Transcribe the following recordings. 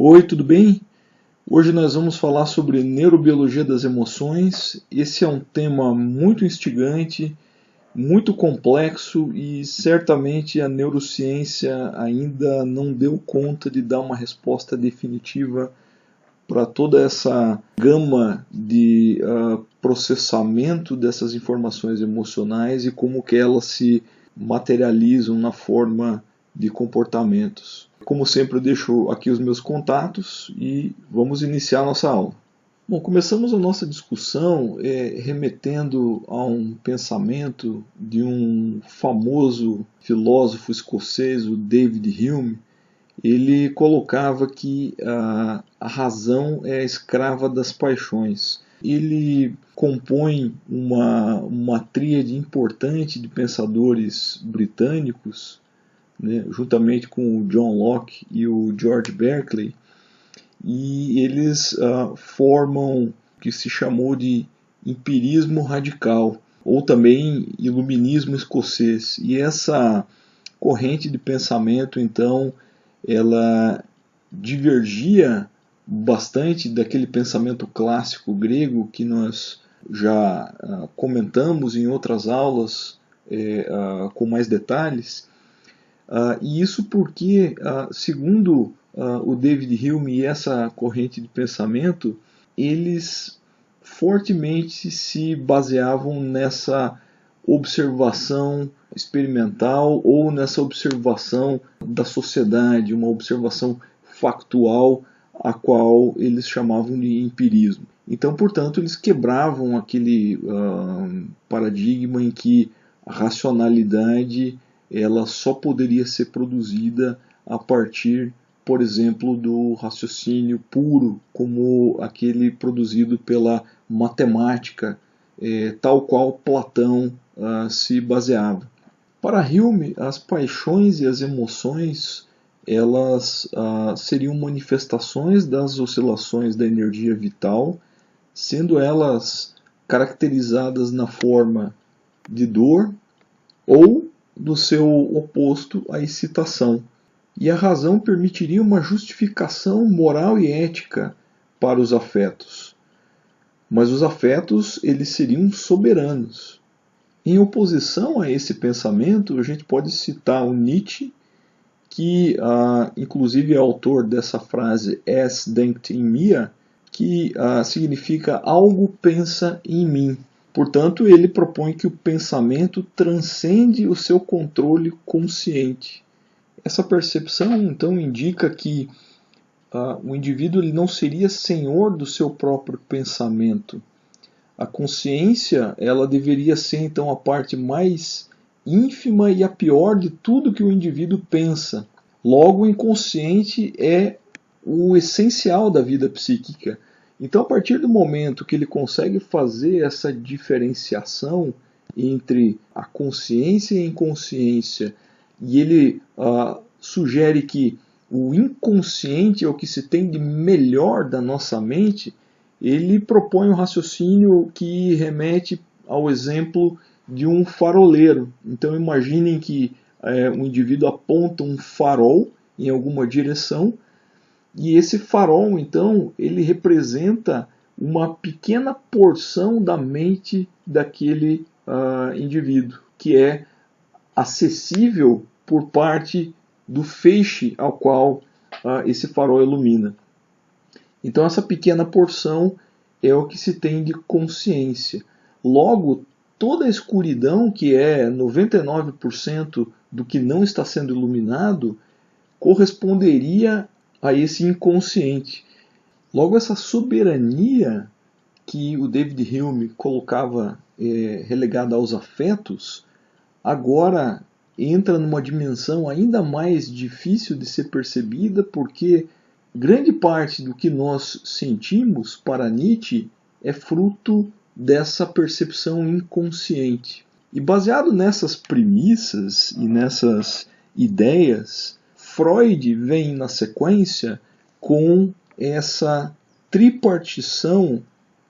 Oi, tudo bem? Hoje nós vamos falar sobre neurobiologia das emoções. Esse é um tema muito instigante, muito complexo e certamente a neurociência ainda não deu conta de dar uma resposta definitiva para toda essa gama de processamento dessas informações emocionais e como que elas se materializam na forma de comportamentos. Como sempre, eu deixo aqui os meus contatos e vamos iniciar a nossa aula. Bom, começamos a nossa discussão remetendo a um pensamento de um famoso filósofo escocês, o David Hume. Ele colocava que a razão é a escrava das paixões. Ele compõe uma tríade importante de pensadores britânicos, né, juntamente com o John Locke e o George Berkeley, e eles formam o que se chamou de empirismo radical, ou também iluminismo escocês. E essa corrente de pensamento, então, ela divergia bastante daquele pensamento clássico grego que nós já comentamos em outras aulas com mais detalhes. E isso porque, segundo o David Hume e essa corrente de pensamento, eles fortemente se baseavam nessa observação experimental ou nessa observação da sociedade, uma observação factual, a qual eles chamavam de empirismo. Então, portanto, eles quebravam aquele paradigma em que a racionalidade ela só poderia ser produzida a partir, por exemplo, do raciocínio puro, como aquele produzido pela matemática, tal qual Platão se baseava. Para Hume, as paixões e as emoções elas seriam manifestações das oscilações da energia vital, sendo elas caracterizadas na forma de dor ou do seu oposto, a excitação. E a razão permitiria uma justificação moral e ética para os afetos. Mas os afetos eles seriam soberanos. Em oposição a esse pensamento, a gente pode citar o Nietzsche, que inclusive é autor dessa frase Es denkt in mir, que significa algo pensa em mim. Portanto, ele propõe que o pensamento transcende o seu controle consciente. Essa percepção, então, indica que o indivíduo ele não seria senhor do seu próprio pensamento. A consciência ela deveria ser, então, a parte mais ínfima e a pior de tudo que o indivíduo pensa. Logo, o inconsciente é o essencial da vida psíquica. Então, a partir do momento que ele consegue fazer essa diferenciação entre a consciência e a inconsciência, e ele sugere que o inconsciente é o que se tem de melhor da nossa mente, ele propõe um raciocínio que remete ao exemplo de um faroleiro. Então, imaginem que um indivíduo aponta um farol em alguma direção, e esse farol, então, ele representa uma pequena porção da mente daquele indivíduo, que é acessível por parte do feixe ao qual esse farol ilumina. Então, essa pequena porção é o que se tem de consciência. Logo, toda a escuridão, que é 99% do que não está sendo iluminado, corresponderia a esse inconsciente. Logo, essa soberania que o David Hume colocava relegada aos afetos, agora entra numa dimensão ainda mais difícil de ser percebida, porque grande parte do que nós sentimos, para Nietzsche, é fruto dessa percepção inconsciente. E baseado nessas premissas e nessas ideias, Freud vem na sequência com essa tripartição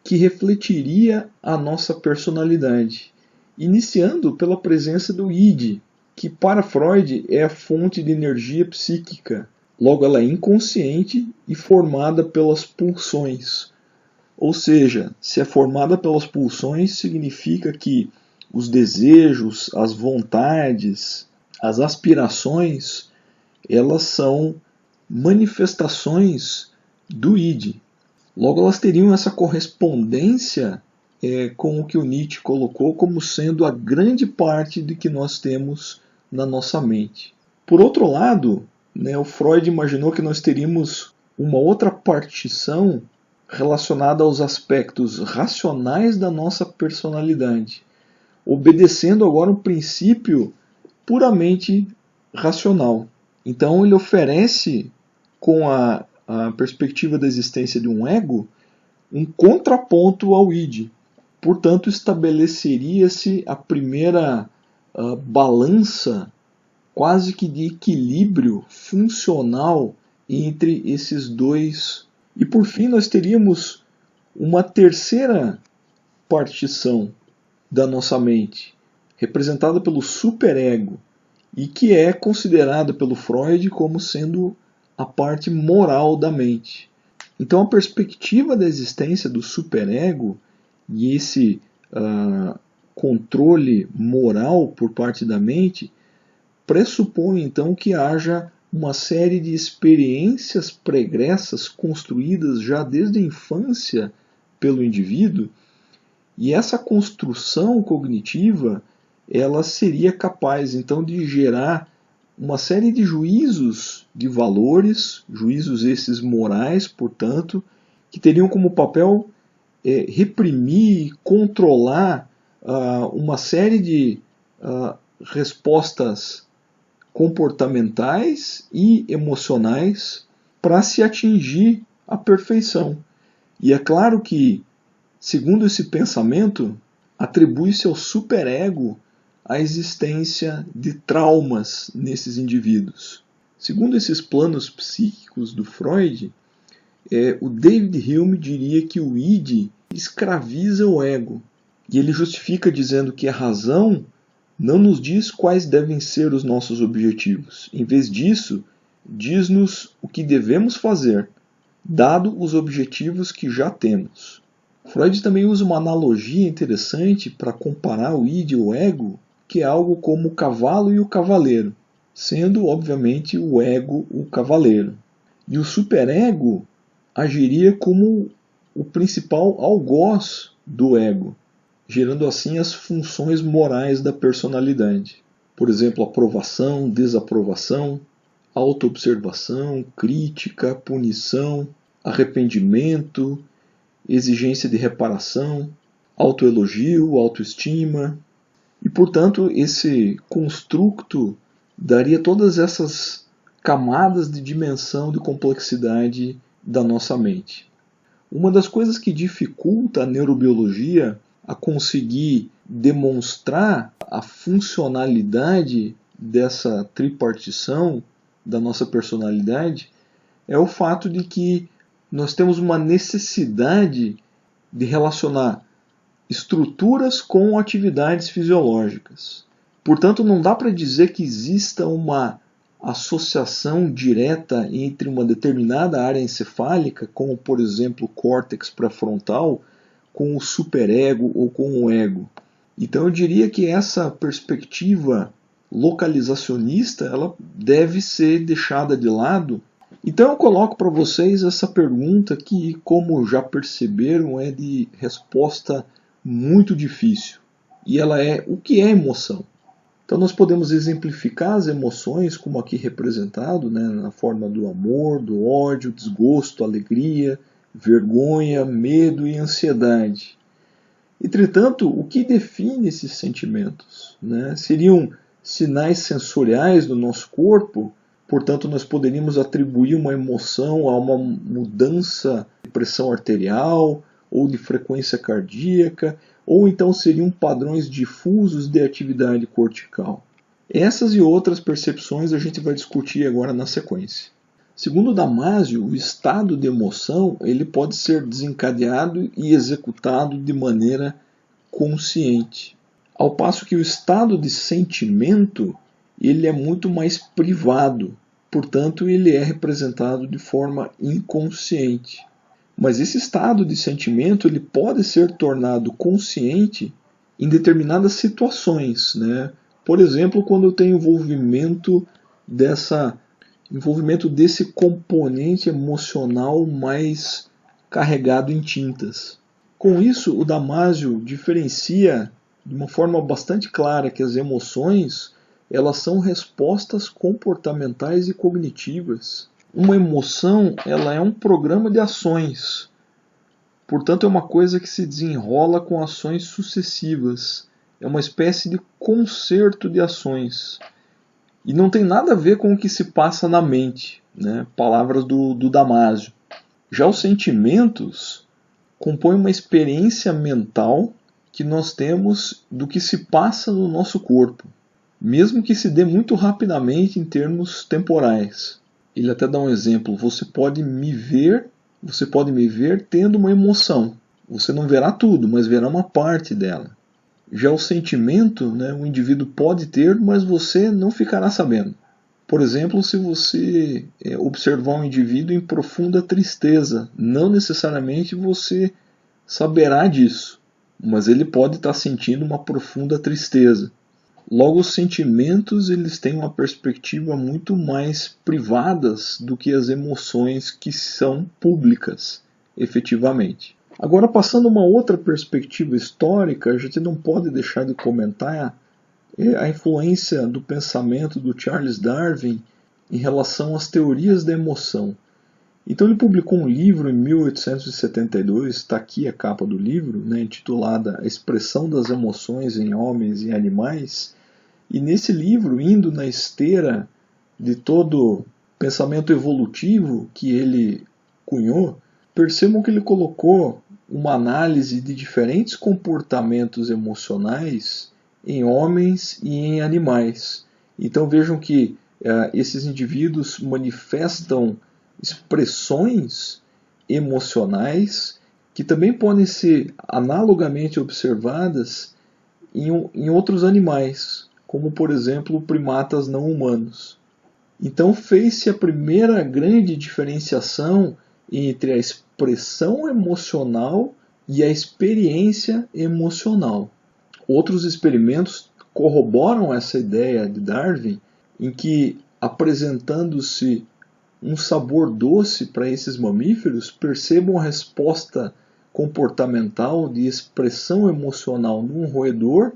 que refletiria a nossa personalidade, iniciando pela presença do id, que para Freud é a fonte de energia psíquica, Logo, ela é inconsciente e formada pelas pulsões. Ou seja, se é formada pelas pulsões, significa que os desejos, as vontades, as aspirações, elas são manifestações do id. Logo, elas teriam essa correspondência com o que o Nietzsche colocou como sendo a grande parte de que nós temos na nossa mente. Por outro lado, o Freud imaginou que nós teríamos uma outra partição relacionada aos aspectos racionais da nossa personalidade, obedecendo agora um princípio puramente racional. Então ele oferece, com a perspectiva da existência de um ego, um contraponto ao id. Portanto, estabeleceria-se a primeira balança quase que de equilíbrio funcional entre esses dois. E por fim, nós teríamos uma terceira partição da nossa mente, representada pelo superego, e que é considerada pelo Freud como sendo a parte moral da mente. Então, a perspectiva da existência do superego e esse controle moral por parte da mente pressupõe então que haja uma série de experiências pregressas construídas já desde a infância pelo indivíduo, e essa construção cognitiva ela seria capaz então de gerar uma série de juízos de valores, juízos esses morais, portanto, que teriam como papel reprimir, controlar uma série de respostas comportamentais e emocionais para se atingir a perfeição. E é claro que, segundo esse pensamento, atribui-se ao superego a existência de traumas nesses indivíduos. Segundo esses planos psíquicos do Freud, o David Hume diria que o id escraviza o ego. E ele justifica dizendo que a razão não nos diz quais devem ser os nossos objetivos. Em vez disso, diz-nos o que devemos fazer, dado os objetivos que já temos. Freud também usa uma analogia interessante para comparar o id e o ego, que é algo como o cavalo e o cavaleiro, sendo, obviamente, o ego o cavaleiro. E o superego agiria como o principal algoz do ego, gerando assim as funções morais da personalidade. Por exemplo, aprovação, desaprovação, autoobservação, crítica, punição, arrependimento, exigência de reparação, autoelogio, autoestima. E, portanto, esse construto daria todas essas camadas de dimensão, de complexidade da nossa mente. Uma das coisas que dificulta a neurobiologia a conseguir demonstrar a funcionalidade dessa tripartição da nossa personalidade é o fato de que nós temos uma necessidade de relacionar estruturas com atividades fisiológicas. Portanto, não dá para dizer que exista uma associação direta entre uma determinada área encefálica, como por exemplo o córtex pré-frontal, com o superego ou com o ego. Então eu diria que essa perspectiva localizacionista ela deve ser deixada de lado. Então eu coloco para vocês essa pergunta que, como já perceberam, é de resposta muito difícil. E ela é: o que é emoção? Então nós podemos exemplificar as emoções como aqui representado, na forma do amor, do ódio, desgosto, alegria, vergonha, medo e ansiedade. Entretanto, o que define esses sentimentos? Seriam sinais sensoriais do nosso corpo? Portanto, nós poderíamos atribuir uma emoção a uma mudança de pressão arterial ou de frequência cardíaca, ou então seriam padrões difusos de atividade cortical. Essas e outras percepções a gente vai discutir agora na sequência. Segundo Damasio, o estado de emoção ele pode ser desencadeado e executado de maneira consciente, ao passo que o estado de sentimento ele é muito mais privado, portanto ele é representado de forma inconsciente. Mas esse estado de sentimento ele pode ser tornado consciente em determinadas situações, né? Por exemplo, quando eu tenho envolvimento desse componente emocional mais carregado em tintas. Com isso, o Damásio diferencia de uma forma bastante clara que as emoções elas são respostas comportamentais e cognitivas. Uma emoção ela é um programa de ações. Portanto, é uma coisa que se desenrola com ações sucessivas. É uma espécie de concerto de ações. E não tem nada a ver com o que se passa na mente, né? Palavras do Damásio. Já os sentimentos compõem uma experiência mental que nós temos do que se passa no nosso corpo, mesmo que se dê muito rapidamente em termos temporais. Ele até dá um exemplo: você pode me ver tendo uma emoção. Você não verá tudo, mas verá uma parte dela. Já o sentimento, né, o indivíduo pode ter, mas você não ficará sabendo. Por exemplo, se você observar um indivíduo em profunda tristeza, não necessariamente você saberá disso, mas ele pode estar sentindo uma profunda tristeza. Logo, os sentimentos eles têm uma perspectiva muito mais privadas do que as emoções que são públicas, efetivamente. Agora, passando uma outra perspectiva histórica, a gente não pode deixar de comentar a influência do pensamento do Charles Darwin em relação às teorias da emoção. Então ele publicou um livro em 1872, está aqui a capa do livro, né, intitulada A Expressão das Emoções em Homens e Animais, e nesse livro, indo na esteira de todo pensamento evolutivo que ele cunhou, percebam que ele colocou uma análise de diferentes comportamentos emocionais em homens e em animais. Então vejam que esses indivíduos manifestam expressões emocionais que também podem ser analogamente observadas em outros animais, como por exemplo primatas não humanos. Então fez-se a primeira grande diferenciação entre a expressão emocional e a experiência emocional. Outros experimentos corroboram essa ideia de Darwin, em que, apresentando-se um sabor doce para esses mamíferos, percebam a resposta comportamental de expressão emocional num roedor,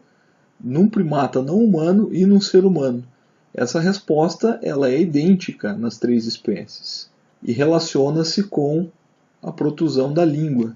num primata não humano e num ser humano. Essa resposta ela é idêntica nas três espécies e relaciona-se com a protusão da língua.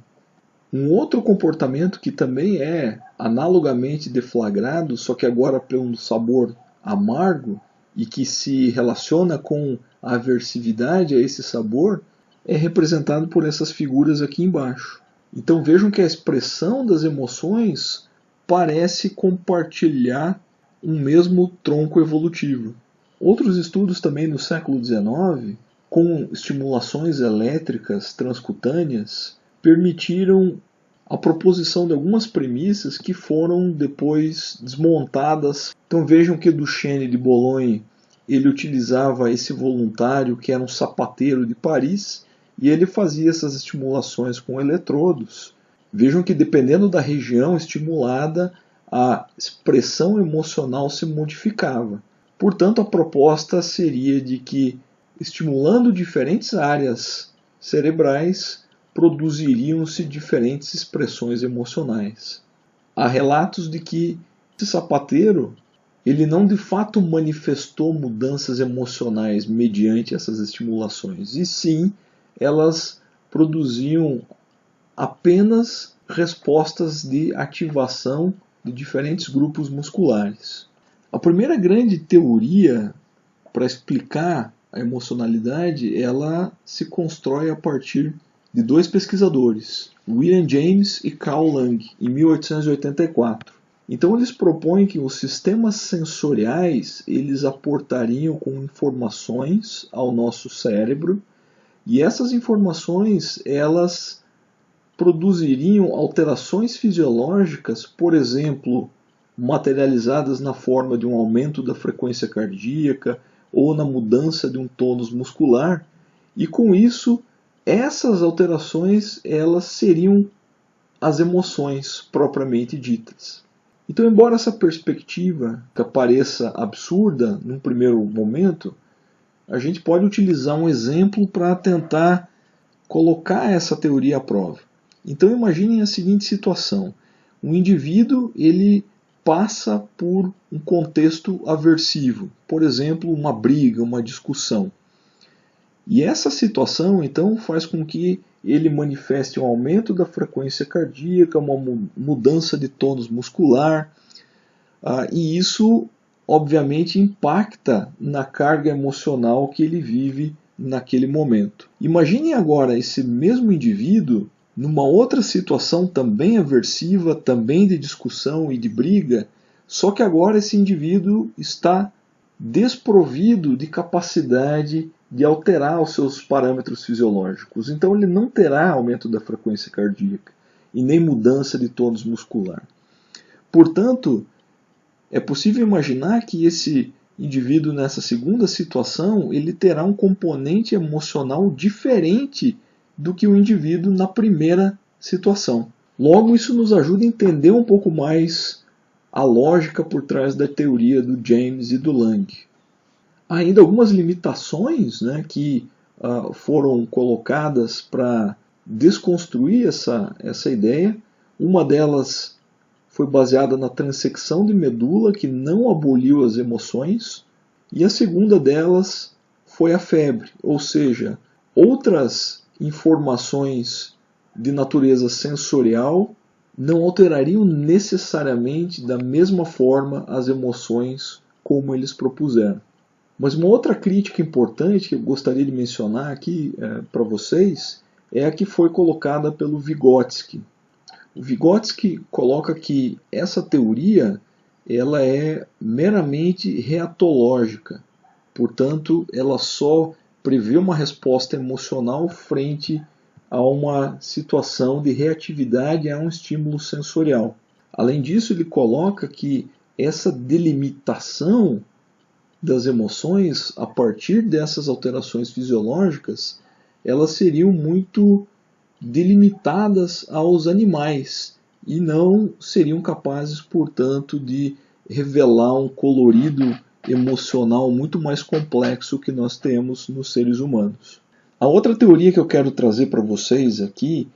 Um outro comportamento que também é analogamente deflagrado, só que agora por um sabor amargo e que se relaciona com a aversividade a esse sabor, é representado por essas figuras aqui embaixo. Então vejam que a expressão das emoções parece compartilhar um mesmo tronco evolutivo. Outros estudos também no século XIX, com estimulações elétricas transcutâneas, permitiram a proposição de algumas premissas que foram depois desmontadas. Então vejam que Duchenne de Boulogne ele utilizava esse voluntário que era um sapateiro de Paris e ele fazia essas estimulações com eletrodos. Vejam que dependendo da região estimulada, a expressão emocional se modificava. Portanto, a proposta seria de que, estimulando diferentes áreas cerebrais, produziriam-se diferentes expressões emocionais. Há relatos de que esse sapateiro ele não de fato manifestou mudanças emocionais mediante essas estimulações, e sim elas produziam apenas respostas de ativação de diferentes grupos musculares. A primeira grande teoria para explicar a emocionalidade, ela se constrói a partir de dois pesquisadores, William James e Carl Lang, em 1884. Então eles propõem que os sistemas sensoriais eles aportariam com informações ao nosso cérebro e essas informações elas produziriam alterações fisiológicas, por exemplo, materializadas na forma de um aumento da frequência cardíaca, ou na mudança de um tônus muscular, e com isso essas alterações elas seriam as emoções propriamente ditas. Então, embora essa perspectiva que pareça absurda num primeiro momento, a gente pode utilizar um exemplo para tentar colocar essa teoria à prova. Então, imaginem a seguinte situação: um indivíduo ele passa por um contexto aversivo, por exemplo, uma briga, uma discussão. E essa situação, então, faz com que ele manifeste um aumento da frequência cardíaca, uma mudança de tônus muscular, e isso, obviamente, impacta na carga emocional que ele vive naquele momento. Imaginem agora esse mesmo indivíduo numa outra situação também aversiva, também de discussão e de briga, só que agora esse indivíduo está desprovido de capacidade de alterar os seus parâmetros fisiológicos. Então ele não terá aumento da frequência cardíaca e nem mudança de tônus muscular. Portanto, é possível imaginar que esse indivíduo nessa segunda situação ele terá um componente emocional diferente do que o indivíduo na primeira situação. Logo, isso nos ajuda a entender um pouco mais a lógica por trás da teoria do James e do Lang. Há ainda algumas limitações, que foram colocadas para desconstruir essa ideia. Uma delas foi baseada na transecção de medula, que não aboliu as emoções, e a segunda delas foi a febre, ou seja, outras informações de natureza sensorial não alterariam necessariamente da mesma forma as emoções como eles propuseram. Mas uma outra crítica importante que eu gostaria de mencionar aqui para vocês é a que foi colocada pelo Vygotsky. O Vygotsky coloca que essa teoria ela é meramente reatológica, portanto, ela só prevê uma resposta emocional frente a uma situação de reatividade a um estímulo sensorial. Além disso, ele coloca que essa delimitação das emoções a partir dessas alterações fisiológicas, elas seriam muito delimitadas aos animais e não seriam capazes, portanto, de revelar um colorido emocional muito mais complexo que nós temos nos seres humanos. A outra teoria que eu quero trazer para vocês aqui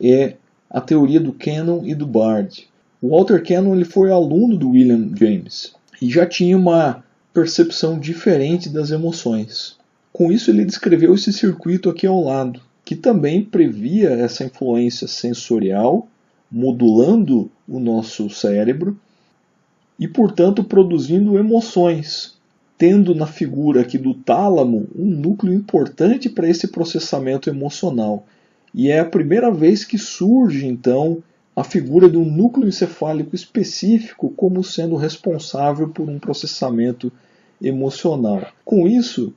é a teoria do Cannon e do Bard. O Walter Cannon ele foi aluno do William James e já tinha uma percepção diferente das emoções. Com isso ele descreveu esse circuito aqui ao lado, que também previa essa influência sensorial, modulando o nosso cérebro e, portanto, produzindo emoções, tendo na figura aqui do tálamo um núcleo importante para esse processamento emocional. E é a primeira vez que surge, então, a figura de um núcleo encefálico específico como sendo responsável por um processamento emocional. Com isso,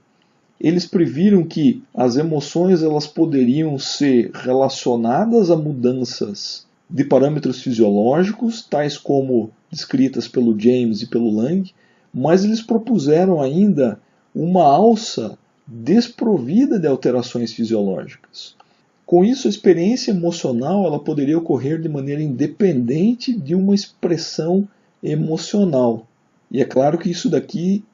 eles previram que as emoções elas poderiam ser relacionadas a mudanças de parâmetros fisiológicos, tais como descritas pelo James e pelo Lang, mas eles propuseram ainda uma alça desprovida de alterações fisiológicas. Com isso, a experiência emocional ela poderia ocorrer de maneira independente de uma expressão emocional. E é claro que isso daqui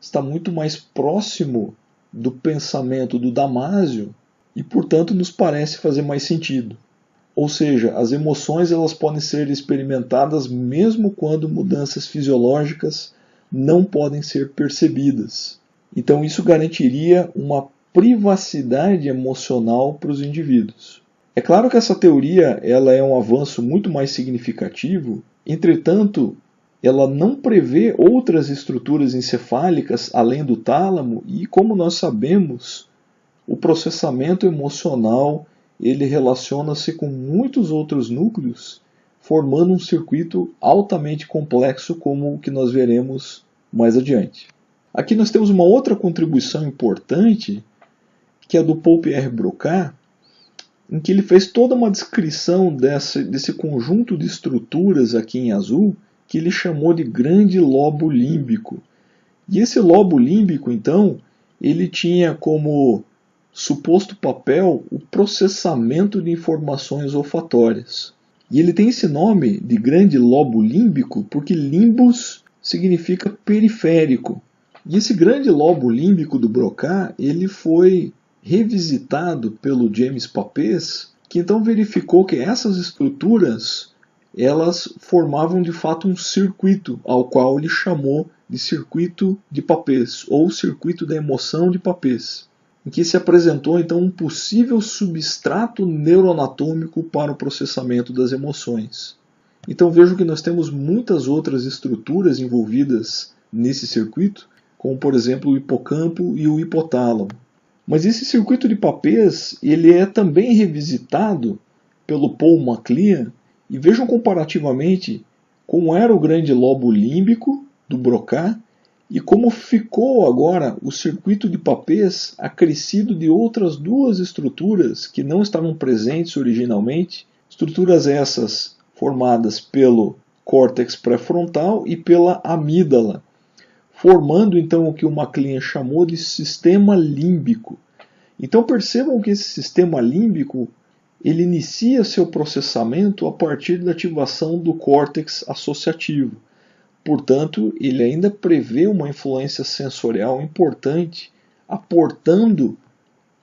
está muito mais próximo do pensamento do Damasio e, portanto, nos parece fazer mais sentido. Ou seja, as emoções elas podem ser experimentadas mesmo quando mudanças fisiológicas não podem ser percebidas. Então isso garantiria uma privacidade emocional para os indivíduos. É claro que essa teoria ela é um avanço muito mais significativo, entretanto, ela não prevê outras estruturas encefálicas além do tálamo e, como nós sabemos, o processamento emocional ele relaciona-se com muitos outros núcleos, formando um circuito altamente complexo como o que nós veremos mais adiante. Aqui nós temos uma outra contribuição importante, que é do Paul Pierre Broca, em que ele fez toda uma descrição desse conjunto de estruturas aqui em azul, que ele chamou de grande lobo límbico, E esse lobo límbico, então, ele tinha como suposto papel o processamento de informações olfatórias. E ele tem esse nome de grande lobo límbico porque limbus significa periférico. E esse grande lobo límbico do Broca, ele foi revisitado pelo James Papez, que então verificou que essas estruturas elas formavam de fato um circuito, ao qual ele chamou de circuito de Papez, ou circuito da emoção de Papez, em que se apresentou então um possível substrato neuroanatômico para o processamento das emoções. Então vejam que nós temos muitas outras estruturas envolvidas nesse circuito, como por exemplo o hipocampo e o hipotálamo. Mas esse circuito de Papez ele é também revisitado pelo Paul MacLean, e vejam comparativamente como era o grande lobo límbico do Broca e como ficou agora o circuito de Papez acrescido de outras duas estruturas que não estavam presentes originalmente, estruturas essas formadas pelo córtex pré-frontal e pela amígdala, formando então o que o MacLean chamou de sistema límbico. Então percebam que esse sistema límbico ele inicia seu processamento a partir da ativação do córtex associativo. Portanto, ele ainda prevê uma influência sensorial importante, aportando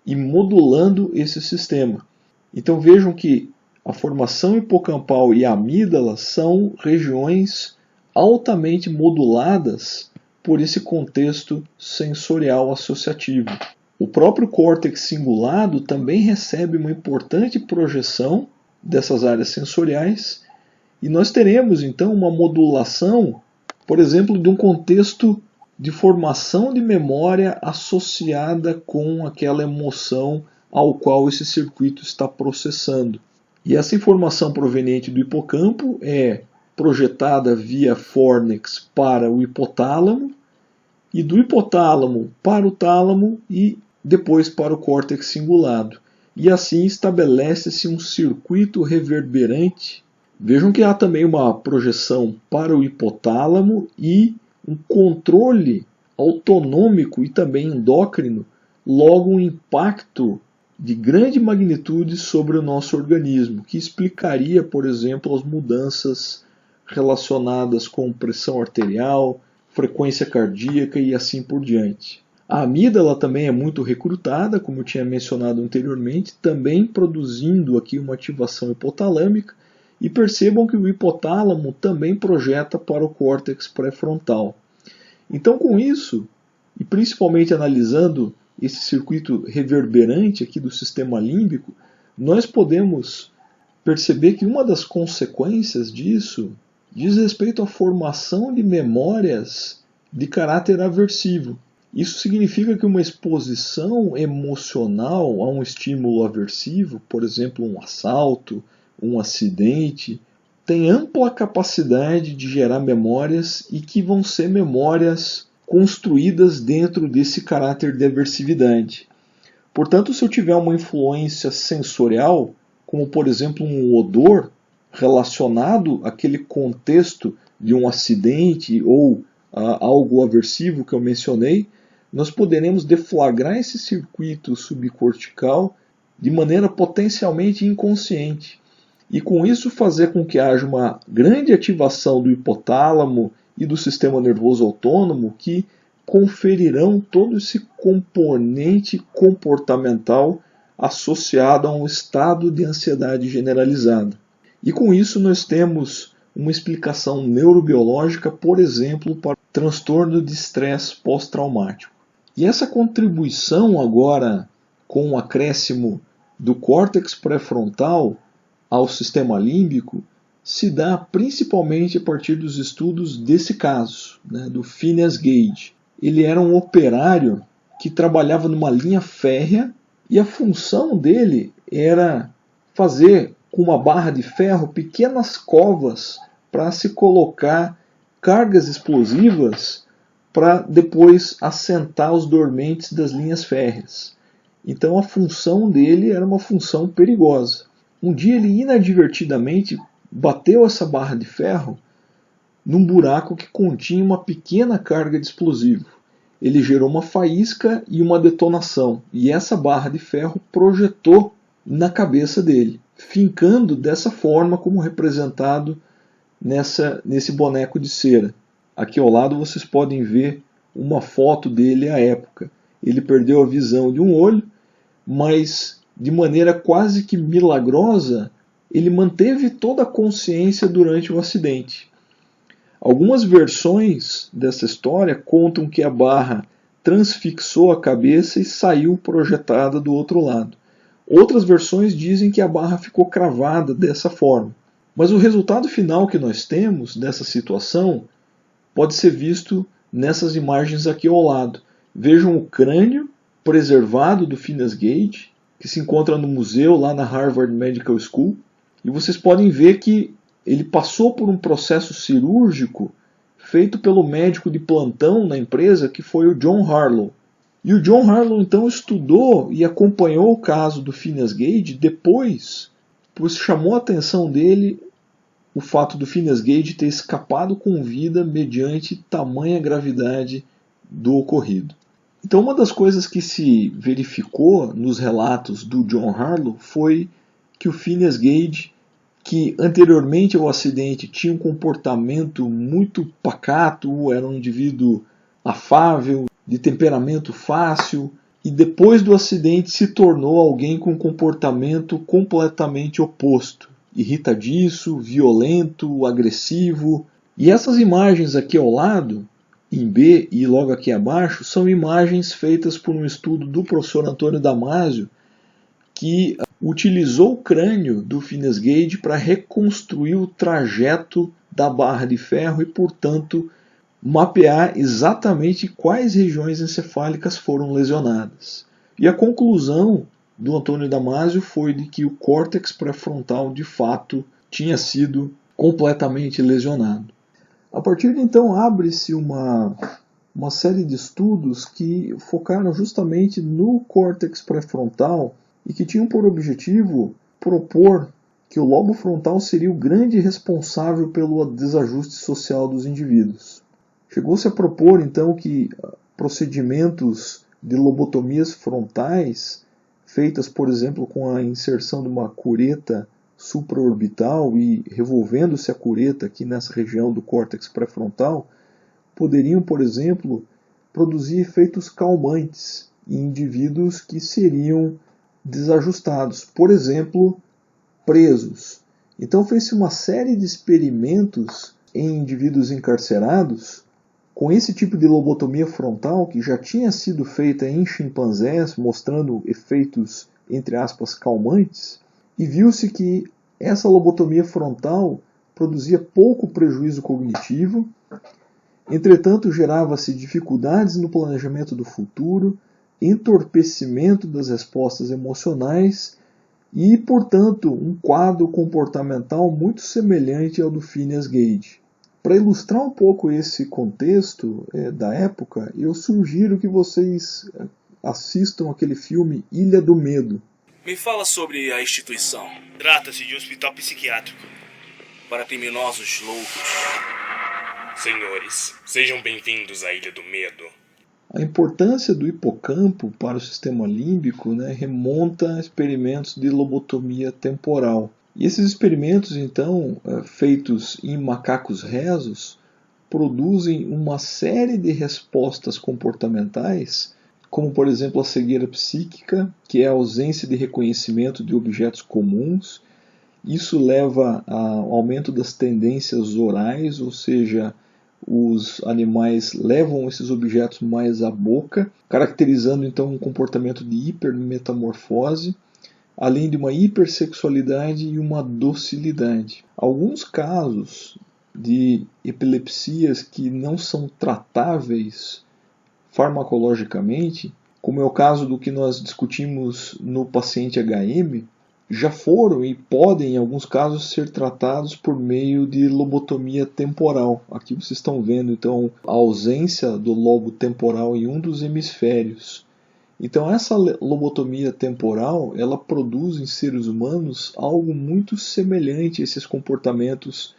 e modulando esse sistema. Então vejam que a formação hipocampal e a amígdala são regiões altamente moduladas por esse contexto sensorial associativo. O próprio córtex cingulado também recebe uma importante projeção dessas áreas sensoriais e nós teremos então uma modulação, por exemplo, de um contexto de formação de memória associada com aquela emoção ao qual esse circuito está processando. E essa informação proveniente do hipocampo é projetada via fornix para o hipotálamo e do hipotálamo para o tálamo e depois para o córtex cingulado. E assim estabelece-se um circuito reverberante. Vejam que há também uma projeção para o hipotálamo e um controle autonômico e também endócrino, logo um impacto de grande magnitude sobre o nosso organismo, que explicaria, por exemplo, as mudanças relacionadas com pressão arterial, frequência cardíaca e assim por diante. A amígdala também é muito recrutada, como eu tinha mencionado anteriormente, também produzindo aqui uma ativação hipotalâmica, e percebam que o hipotálamo também projeta para o córtex pré-frontal. Então, com isso, e principalmente analisando esse circuito reverberante aqui do sistema límbico, nós podemos perceber que uma das consequências disso diz respeito à formação de memórias de caráter aversivo. Isso significa que uma exposição emocional a um estímulo aversivo, por exemplo, um assalto, um acidente, tem ampla capacidade de gerar memórias e que vão ser memórias construídas dentro desse caráter de aversividade. Portanto, se eu tiver uma influência sensorial, como por exemplo um odor relacionado àquele contexto de um acidente ou algo aversivo que eu mencionei, nós poderemos deflagrar esse circuito subcortical de maneira potencialmente inconsciente. E com isso fazer com que haja uma grande ativação do hipotálamo e do sistema nervoso autônomo que conferirão todo esse componente comportamental associado a um estado de ansiedade generalizada. E com isso nós temos uma explicação neurobiológica, por exemplo, para o transtorno de estresse pós-traumático. E essa contribuição agora com o acréscimo do córtex pré-frontal ao sistema límbico se dá principalmente a partir dos estudos desse caso, do Phineas Gage. Ele era um operário que trabalhava numa linha férrea e a função dele era fazer com uma barra de ferro pequenas covas para se colocar cargas explosivas para depois assentar os dormentes das linhas férreas. Então a função dele era uma função perigosa. Um dia ele inadvertidamente bateu essa barra de ferro num buraco que continha uma pequena carga de explosivo. Ele gerou uma faísca e uma detonação, e essa barra de ferro projetou na cabeça dele, fincando dessa forma como representado nesse boneco de cera. Aqui ao lado vocês podem ver uma foto dele à época. Ele perdeu a visão de um olho, mas de maneira quase que milagrosa, ele manteve toda a consciência durante o acidente. Algumas versões dessa história contam que a barra transfixou a cabeça e saiu projetada do outro lado. Outras versões dizem que a barra ficou cravada dessa forma. Mas o resultado final que nós temos dessa situação pode ser visto nessas imagens aqui ao lado. Vejam o crânio preservado do Phineas Gage, que se encontra no museu lá na Harvard Medical School, e vocês podem ver que ele passou por um processo cirúrgico feito pelo médico de plantão na empresa, que foi o John Harlow. E o John Harlow então estudou e acompanhou o caso do Phineas Gage depois, pois chamou a atenção dele o fato do Phineas Gage ter escapado com vida mediante tamanha gravidade do ocorrido. Então uma das coisas que se verificou nos relatos do John Harlow foi que o Phineas Gage, que anteriormente ao acidente tinha um comportamento muito pacato, era um indivíduo afável, de temperamento fácil, e depois do acidente se tornou alguém com um comportamento completamente oposto, irritadiço, violento, agressivo. E essas imagens aqui ao lado, em B e logo aqui abaixo, são imagens feitas por um estudo do professor Antônio Damasio, que utilizou o crânio do Phineas Gage para reconstruir o trajeto da barra de ferro e, portanto, mapear exatamente quais regiões encefálicas foram lesionadas. E a conclusão do Antônio Damasio foi de que o córtex pré-frontal de fato tinha sido completamente lesionado. A partir de então abre-se uma série de estudos que focaram justamente no córtex pré-frontal e que tinham por objetivo propor que o lobo frontal seria o grande responsável pelo desajuste social dos indivíduos. Chegou-se a propor então que procedimentos de lobotomias frontais, feitas por exemplo com a inserção de uma cureta supraorbital e revolvendo-se a cureta aqui nessa região do córtex pré-frontal, poderiam, por exemplo, produzir efeitos calmantes em indivíduos que seriam desajustados, por exemplo, presos. Então fez-se uma série de experimentos em indivíduos encarcerados com esse tipo de lobotomia frontal que já tinha sido feita em chimpanzés, mostrando efeitos, entre aspas, calmantes, e viu-se que essa lobotomia frontal produzia pouco prejuízo cognitivo, entretanto gerava-se dificuldades no planejamento do futuro, entorpecimento das respostas emocionais e, portanto, um quadro comportamental muito semelhante ao do Phineas Gage. Para ilustrar um pouco esse contexto da época, eu sugiro que vocês assistam aquele filme Ilha do Medo. Me fala sobre a instituição. Trata-se de um hospital psiquiátrico para criminosos loucos. Senhores, sejam bem-vindos à Ilha do Medo. A importância do hipocampo para o sistema límbico remonta a experimentos de lobotomia temporal. E esses experimentos, então, feitos em macacos rezos, produzem uma série de respostas comportamentais, como, por exemplo, a cegueira psíquica, que é a ausência de reconhecimento de objetos comuns. Isso leva ao aumento das tendências orais, ou seja, os animais levam esses objetos mais à boca, caracterizando então um comportamento de hipermetamorfose, além de uma hipersexualidade e uma docilidade. Alguns casos de epilepsias que não são tratáveis farmacologicamente, como é o caso do que nós discutimos no paciente HM, já foram e podem, em alguns casos, ser tratados por meio de lobotomia temporal. Aqui vocês estão vendo então a ausência do lobo temporal em um dos hemisférios. Então essa lobotomia temporal, ela produz em seres humanos algo muito semelhante a esses comportamentos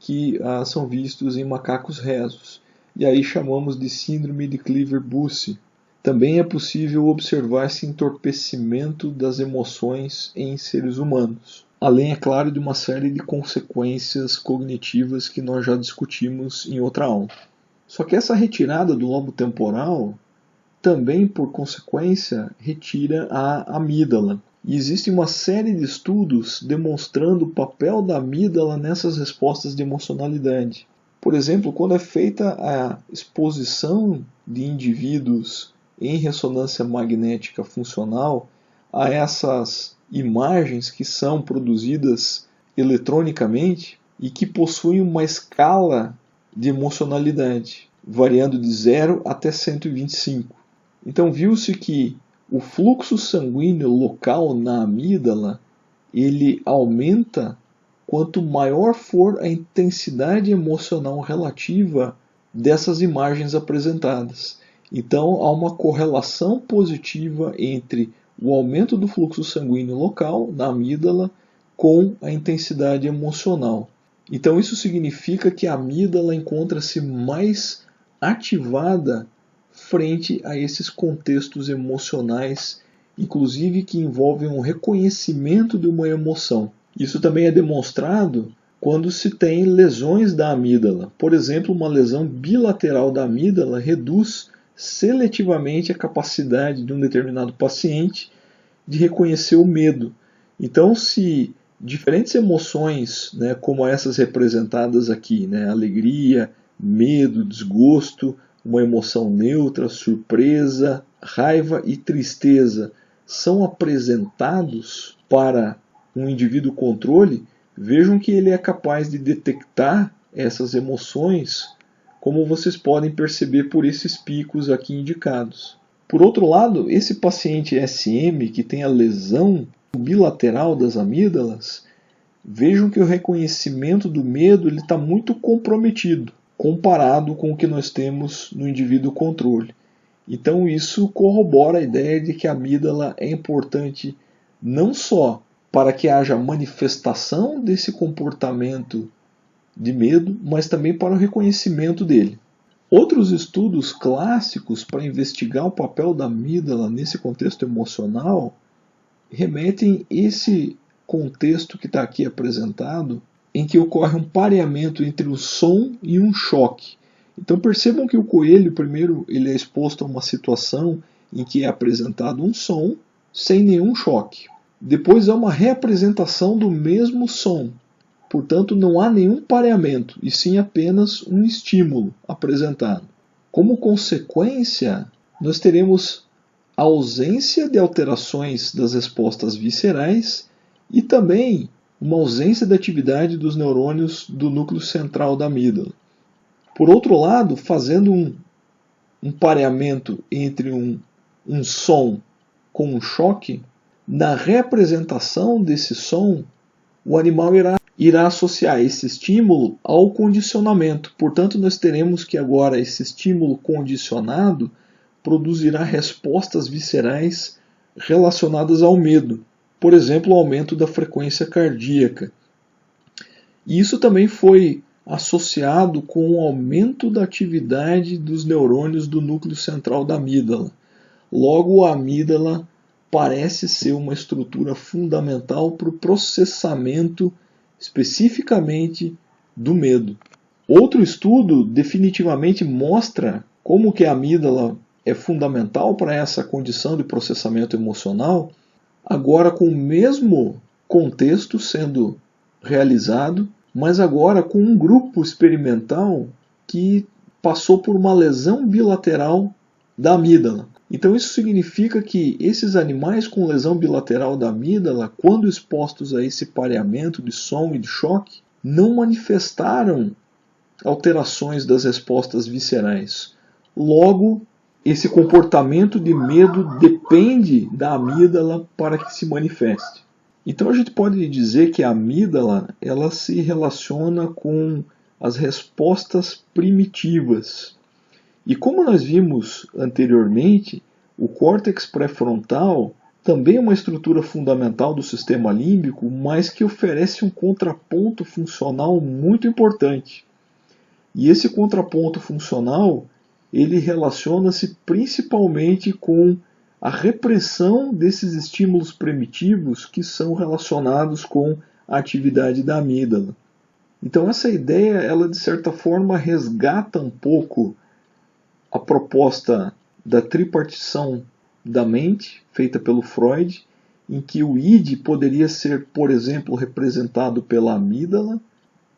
que são vistos em macacos rezos. E aí chamamos de síndrome de Cleaver-Busse. Também é possível observar esse entorpecimento das emoções em seres humanos. Além, é claro, de uma série de consequências cognitivas que nós já discutimos em outra aula. Só que essa retirada do lobo temporal também, por consequência, retira a amígdala. E existe uma série de estudos demonstrando o papel da amígdala nessas respostas de emocionalidade. Por exemplo, quando é feita a exposição de indivíduos em ressonância magnética funcional a essas imagens que são produzidas eletronicamente e que possuem uma escala de emocionalidade, variando de 0 até 125. Então viu-se que o fluxo sanguíneo local na amígdala ele aumenta quanto maior for a intensidade emocional relativa dessas imagens apresentadas. Então há uma correlação positiva entre o aumento do fluxo sanguíneo local na amígdala com a intensidade emocional. Então isso significa que a amígdala encontra-se mais ativada frente a esses contextos emocionais, inclusive que envolvem um reconhecimento de uma emoção. Isso também é demonstrado quando se tem lesões da amígdala. Por exemplo, uma lesão bilateral da amígdala reduz seletivamente a capacidade de um determinado paciente de reconhecer o medo. Então, se diferentes emoções, como essas representadas aqui, alegria, medo, desgosto, uma emoção neutra, surpresa, raiva e tristeza, são apresentados para um indivíduo controle, vejam que ele é capaz de detectar essas emoções, como vocês podem perceber por esses picos aqui indicados. Por outro lado, esse paciente SM que tem a lesão bilateral das amígdalas, vejam que o reconhecimento do medo está muito comprometido, comparado com o que nós temos no indivíduo controle. Então isso corrobora a ideia de que a amígdala é importante não só para que haja manifestação desse comportamento de medo, mas também para o reconhecimento dele. Outros estudos clássicos para investigar o papel da amígdala nesse contexto emocional remetem esse contexto que está aqui apresentado, em que ocorre um pareamento entre o som e um choque. Então percebam que o coelho, primeiro, ele é exposto a uma situação em que é apresentado um som sem nenhum choque. Depois há uma reapresentação do mesmo som. Portanto, não há nenhum pareamento, e sim apenas um estímulo apresentado. Como consequência, nós teremos a ausência de alterações das respostas viscerais e também uma ausência de atividade dos neurônios do núcleo central da amígdala. Por outro lado, fazendo um pareamento entre um som com um choque, na representação desse som, o animal irá associar esse estímulo ao condicionamento. Portanto, nós teremos que agora esse estímulo condicionado produzirá respostas viscerais relacionadas ao medo. Por exemplo, o aumento da frequência cardíaca. E isso também foi associado com o aumento da atividade dos neurônios do núcleo central da amígdala. Logo, a amígdala parece ser uma estrutura fundamental para o processamento especificamente do medo. Outro estudo definitivamente mostra como que a amígdala é fundamental para essa condição de processamento emocional, agora com o mesmo contexto sendo realizado, mas agora com um grupo experimental que passou por uma lesão bilateral da amígdala. Então isso significa que esses animais com lesão bilateral da amígdala, quando expostos a esse pareamento de som e de choque, não manifestaram alterações das respostas viscerais. Logo, esse comportamento de medo depende da amígdala para que se manifeste. Então a gente pode dizer que a amígdala ela se relaciona com as respostas primitivas. E como nós vimos anteriormente, o córtex pré-frontal também é uma estrutura fundamental do sistema límbico, mas que oferece um contraponto funcional muito importante. E esse contraponto funcional, ele relaciona-se principalmente com a repressão desses estímulos primitivos que são relacionados com a atividade da amígdala. Então essa ideia, ela de certa forma resgata um pouco a proposta da tripartição da mente, feita pelo Freud, em que o id poderia ser, por exemplo, representado pela amígdala,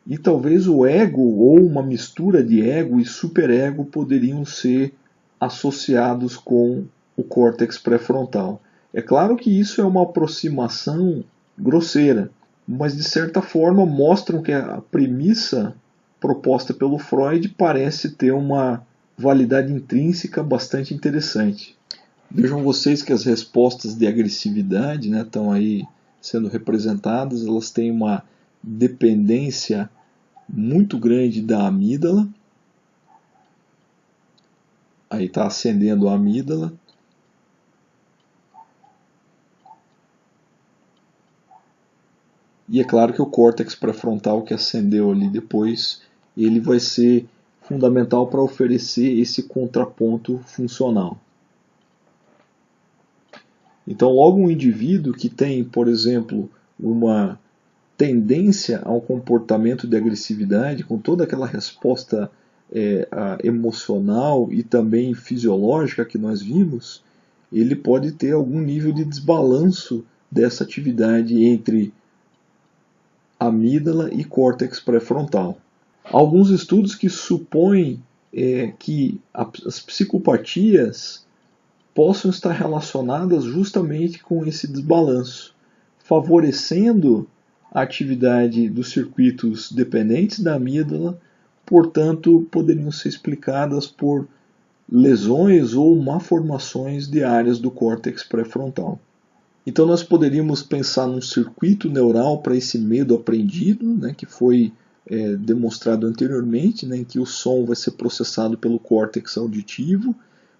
e talvez o ego, ou uma mistura de ego e superego, poderiam ser associados com o córtex pré-frontal. É claro que isso é uma aproximação grosseira, mas de certa forma mostram que a premissa proposta pelo Freud parece ter uma validade intrínseca bastante interessante. Vejam vocês que as respostas de agressividade, né, estão aí sendo representadas, elas têm uma dependência muito grande da amígdala. Aí está acendendo a amígdala. E é claro que o córtex pré-frontal que acendeu ali depois, ele vai ser fundamental para oferecer esse contraponto funcional. Então, logo um indivíduo que tem, por exemplo, uma tendência ao comportamento de agressividade, com toda aquela resposta emocional e também fisiológica que nós vimos, ele pode ter algum nível de desbalanço dessa atividade entre amígdala e córtex pré-frontal. Alguns estudos que supõem que as psicopatias possam estar relacionadas justamente com esse desbalanço, favorecendo a atividade dos circuitos dependentes da amígdala, portanto, poderiam ser explicadas por lesões ou malformações de áreas do córtex pré-frontal. Então nós poderíamos pensar num circuito neural para esse medo aprendido, né, que foi demonstrado anteriormente, né, em que o som vai ser processado pelo córtex auditivo,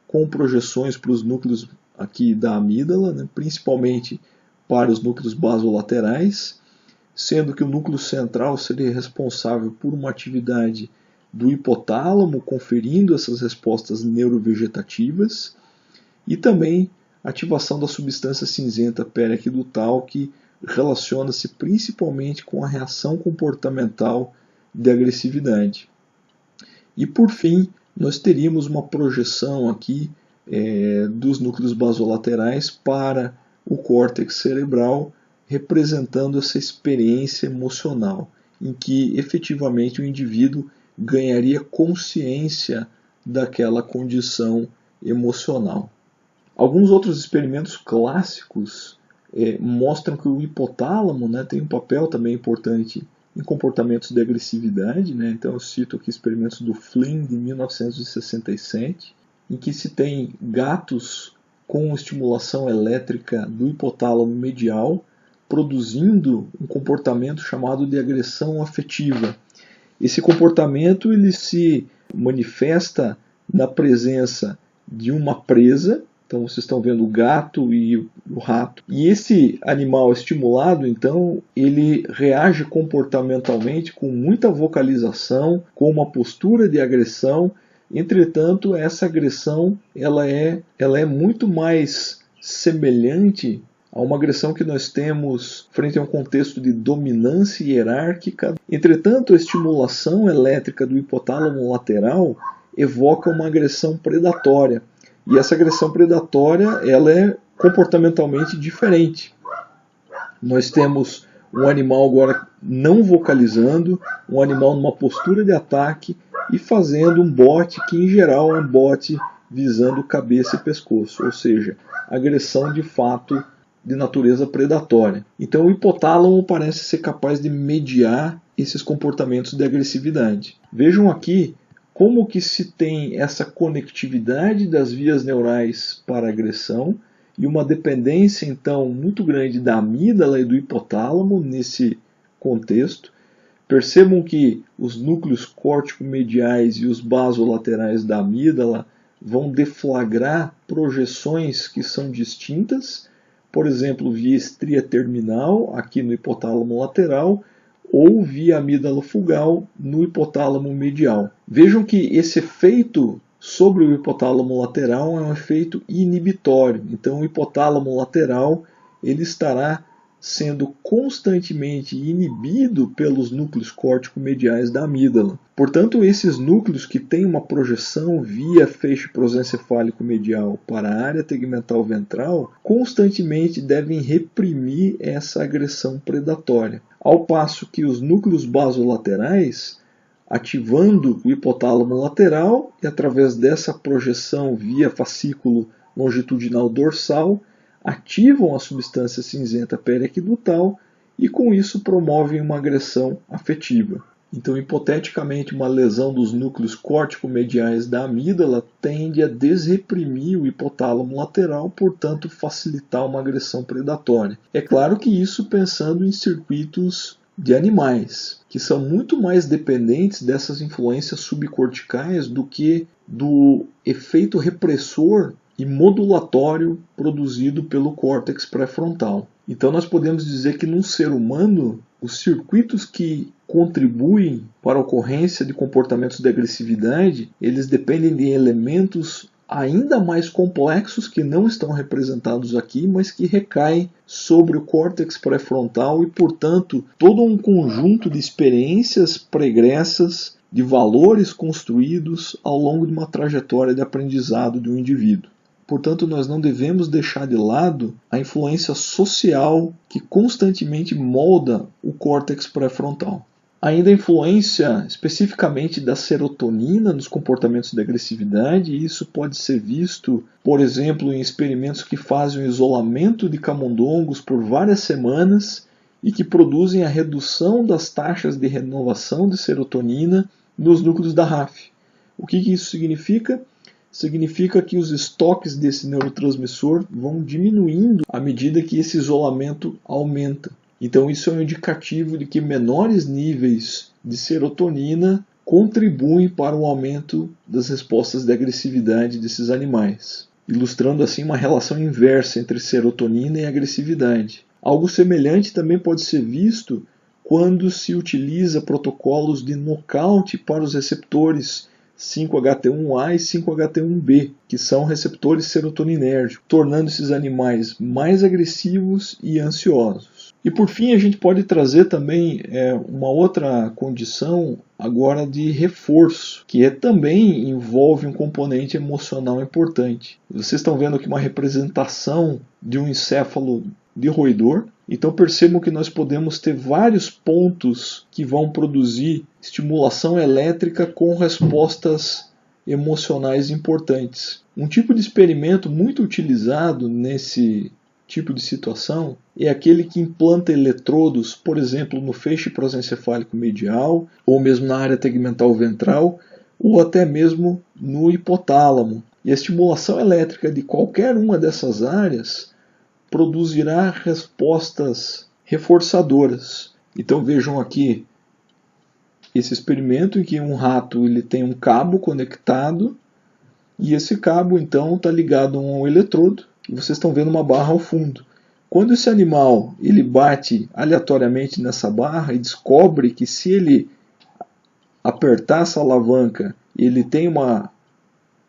com projeções para os núcleos aqui da amígdala, né, principalmente para os núcleos basolaterais, sendo que o núcleo central seria responsável por uma atividade do hipotálamo, conferindo essas respostas neurovegetativas, e também ativação da substância cinzenta periaquidutal, que relaciona-se principalmente com a reação comportamental de agressividade. E por fim, nós teríamos uma projeção aqui dos núcleos basolaterais para o córtex cerebral, representando essa experiência emocional, em que efetivamente o indivíduo ganharia consciência daquela condição emocional. Alguns outros experimentos clássicos mostram que o hipotálamo, né, tem um papel também importante em comportamentos de agressividade, né? Então eu cito aqui experimentos do Flynn de 1967, em que se tem gatos com estimulação elétrica do hipotálamo medial produzindo um comportamento chamado de agressão afetiva. Esse comportamento ele se manifesta na presença de uma presa. Então vocês estão vendo o gato e o rato. E esse animal estimulado, então, ele reage comportamentalmente com muita vocalização, com uma postura de agressão. Entretanto, essa agressão ela é muito mais semelhante a uma agressão que nós temos frente a um contexto de dominância hierárquica. Entretanto, a estimulação elétrica do hipotálamo lateral evoca uma agressão predatória. E essa agressão predatória ela é comportamentalmente diferente. Nós temos um animal agora não vocalizando, um animal numa postura de ataque e fazendo um bote que em geral é um bote visando cabeça e pescoço, ou seja, agressão de fato de natureza predatória. Então o hipotálamo parece ser capaz de mediar esses comportamentos de agressividade. Vejam aqui como que se tem essa conectividade das vias neurais para a agressão e uma dependência, então, muito grande da amígdala e do hipotálamo nesse contexto. Percebam que os núcleos córtico-mediais e os basolaterais da amígdala vão deflagrar projeções que são distintas, por exemplo, via estria terminal, aqui no hipotálamo lateral, ou via amígdala fugal no hipotálamo medial. Vejam que esse efeito sobre o hipotálamo lateral é um efeito inibitório. Então o hipotálamo lateral ele estará sendo constantemente inibido pelos núcleos córtico-mediais da amígdala. Portanto, esses núcleos que têm uma projeção via feixe prosencefálico medial para a área tegmental ventral, constantemente devem reprimir essa agressão predatória. Ao passo que os núcleos basolaterais, ativando o hipotálamo lateral e através dessa projeção via fascículo longitudinal dorsal, ativam a substância cinzenta periaquedutal e com isso promovem uma agressão afetiva. Então, hipoteticamente, uma lesão dos núcleos córtico-mediais da amígdala tende a desreprimir o hipotálamo lateral, portanto facilitar uma agressão predatória. É claro que isso pensando em circuitos de animais, que são muito mais dependentes dessas influências subcorticais do que do efeito repressor e modulatório produzido pelo córtex pré-frontal. Então nós podemos dizer que num ser humano, os circuitos que contribuem para a ocorrência de comportamentos de agressividade, eles dependem de elementos ainda mais complexos que não estão representados aqui, mas que recaem sobre o córtex pré-frontal e, portanto, todo um conjunto de experiências pregressas, de valores construídos ao longo de uma trajetória de aprendizado de um indivíduo. Portanto, nós não devemos deixar de lado a influência social que constantemente molda o córtex pré-frontal. Ainda a influência especificamente da serotonina nos comportamentos de agressividade, e isso pode ser visto, por exemplo, em experimentos que fazem o isolamento de camundongos por várias semanas e que produzem a redução das taxas de renovação de serotonina nos núcleos da RAF. O que isso significa? Significa que os estoques desse neurotransmissor vão diminuindo à medida que esse isolamento aumenta. Então isso é um indicativo de que menores níveis de serotonina contribuem para o aumento das respostas de agressividade desses animais, ilustrando assim uma relação inversa entre serotonina e agressividade. Algo semelhante também pode ser visto quando se utiliza protocolos de nocaute para os receptores 5-HT1A e 5-HT1B, que são receptores serotoninérgicos, tornando esses animais mais agressivos e ansiosos. E por fim, a gente pode trazer também uma outra condição agora de reforço, que também envolve um componente emocional importante. Vocês estão vendo aqui uma representação de um encéfalo de roedor. Então percebam que nós podemos ter vários pontos que vão produzir estimulação elétrica com respostas emocionais importantes. Um tipo de experimento muito utilizado nesse tipo de situação é aquele que implanta eletrodos, por exemplo, no feixe prosencefálico medial, ou mesmo na área tegmental ventral, ou até mesmo no hipotálamo. E a estimulação elétrica de qualquer uma dessas áreas produzirá respostas reforçadoras. Então vejam aqui esse experimento em que um rato ele tem um cabo conectado e esse cabo então está ligado a um eletrodo e vocês estão vendo uma barra ao fundo. Quando esse animal ele bate aleatoriamente nessa barra e descobre que se ele apertar essa alavanca ele tem uma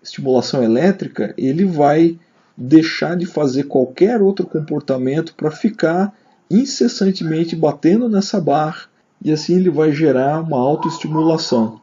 estimulação elétrica, ele vai deixar de fazer qualquer outro comportamento para ficar incessantemente batendo nessa barra e assim ele vai gerar uma autoestimulação.